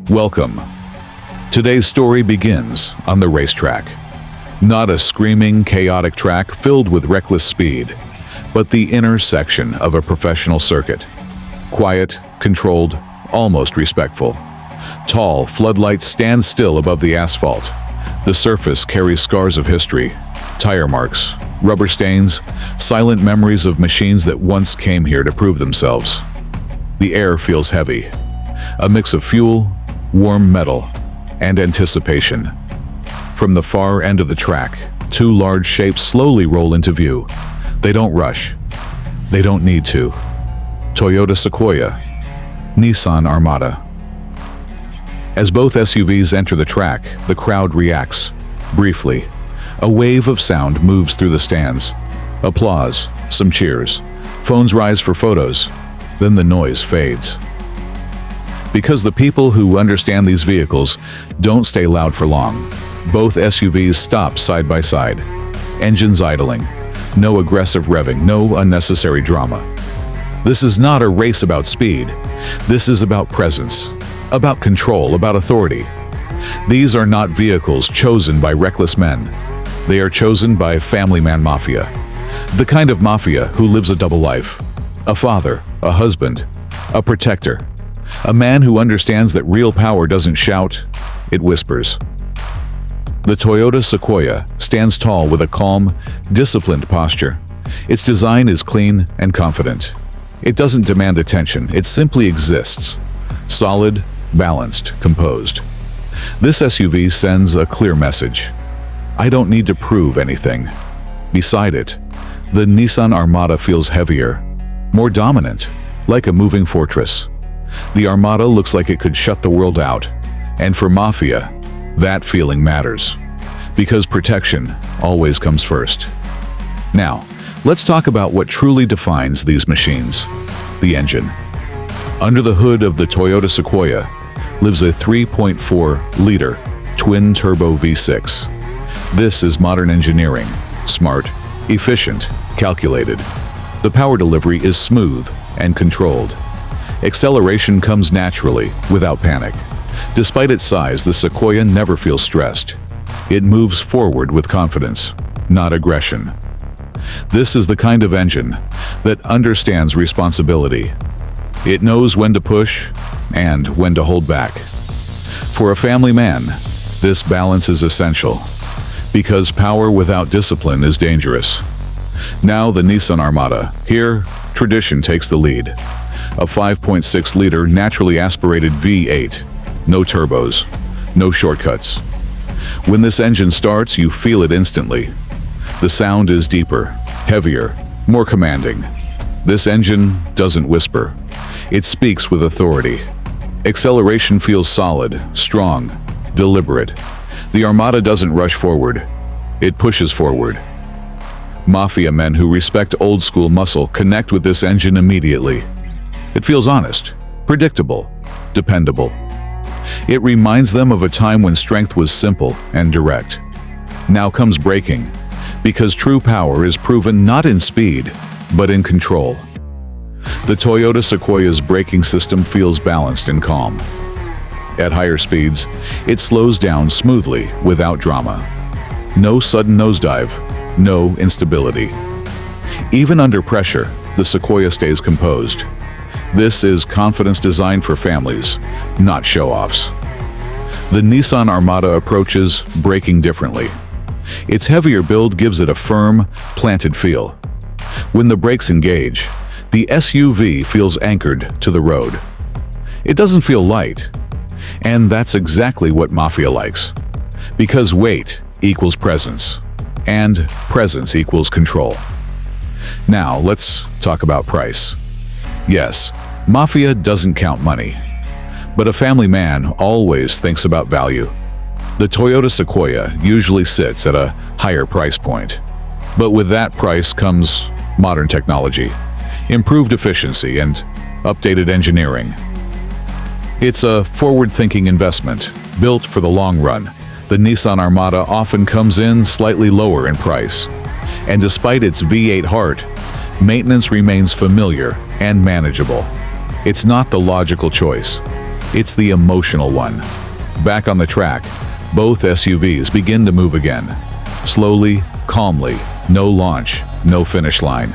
Welcome. Today's story begins on the racetrack. Not a screaming, chaotic track filled with reckless speed, but the inner section of a professional circuit. Quiet, controlled, almost respectful. Tall floodlights stand still above the asphalt. The surface carries scars of history, tire marks, rubber stains, silent memories of machines that once came here to prove themselves. The air feels heavy, a mix of fuel, warm metal, and anticipation. From the far end of the track, two large shapes slowly roll into view. They don't rush. They don't need to. Toyota Sequoia, Nissan Armada. As both SUVs enter the track, the crowd reacts. Briefly, a wave of sound moves through the stands. Applause, some cheers. Phones rise for photos. Then the noise fades. Because the people who understand these vehicles don't stay loud for long. Both SUVs stop side by side. Engines idling. No aggressive revving, no unnecessary drama. This is not a race about speed. This is about presence, about control, about authority. These are not vehicles chosen by reckless men. They are chosen by family man mafia. The kind of mafia who lives a double life. A father, a husband, a protector. A man who understands that real power doesn't shout, it whispers. The Toyota Sequoia stands tall with a calm, disciplined posture. Its design is clean and confident. It doesn't demand attention, it simply exists. Solid, balanced, composed. This SUV sends a clear message. I don't need to prove anything. Beside it, the Nissan Armada feels heavier, more dominant, like a moving fortress. The Armada looks like it could shut the world out, and for Mafia, that feeling matters, because protection always comes first. Now, let's talk about what truly defines these machines: the engine. Under the hood of the Toyota Sequoia lives a 3.4-liter twin-turbo V6. This is modern engineering, smart, efficient, calculated. The power delivery is smooth and controlled. Acceleration comes naturally, without panic. Despite its size, the Sequoia never feels stressed. It moves forward with confidence, not aggression. This is the kind of engine that understands responsibility. It knows when to push and when to hold back. For a family man, this balance is essential, because power without discipline is dangerous. Now the Nissan Armada. Here, tradition takes the lead. A 5.6-liter naturally aspirated V8. No turbos, no shortcuts. When this engine starts, you feel it instantly. The sound is deeper, heavier, more commanding. This engine doesn't whisper. It speaks with authority. Acceleration feels solid, strong, deliberate. The Armada doesn't rush forward. It pushes forward. Mafia men who respect old-school muscle connect with this engine immediately. It feels honest, predictable, dependable. It reminds them of a time when strength was simple and direct. Now comes braking, because true power is proven not in speed, but in control. The Toyota Sequoia's braking system feels balanced and calm. At higher speeds, it slows down smoothly without drama. No sudden nosedive, no instability. Even under pressure, the Sequoia stays composed. This is confidence designed for families, not show-offs. The Nissan Armada approaches braking differently. Its heavier build gives it a firm, planted feel. When the brakes engage, the SUV feels anchored to the road. It doesn't feel light, and that's exactly what Mafia likes. Because weight equals presence, and presence equals control. Now, let's talk about price. Yes, Mafia doesn't count money, but a family man always thinks about value. The Toyota Sequoia usually sits at a higher price point, but with that price comes modern technology, improved efficiency, and updated engineering. It's a forward-thinking investment, built for the long run. The Nissan Armada often comes in slightly lower in price, and despite its V8 heart, maintenance remains familiar and manageable. It's not the logical choice. It's the emotional one. Back on the track, both SUVs begin to move again. Slowly, calmly, no launch, no finish line.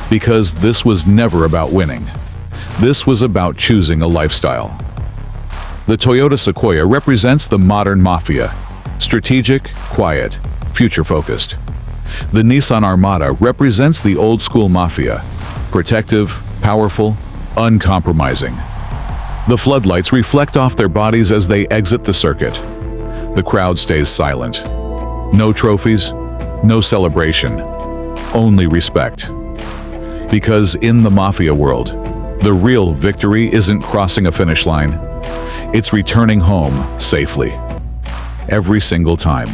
Because this was never about winning. This was about choosing a lifestyle. The Toyota Sequoia represents the modern mafia. Strategic, quiet, future-focused. The Nissan Armada represents the old-school mafia. Protective, powerful, uncompromising. The floodlights reflect off their bodies as they exit the circuit. The crowd stays silent. No trophies, no celebration, only respect. Because in the mafia world, the real victory isn't crossing a finish line. It's returning home safely. Every single time.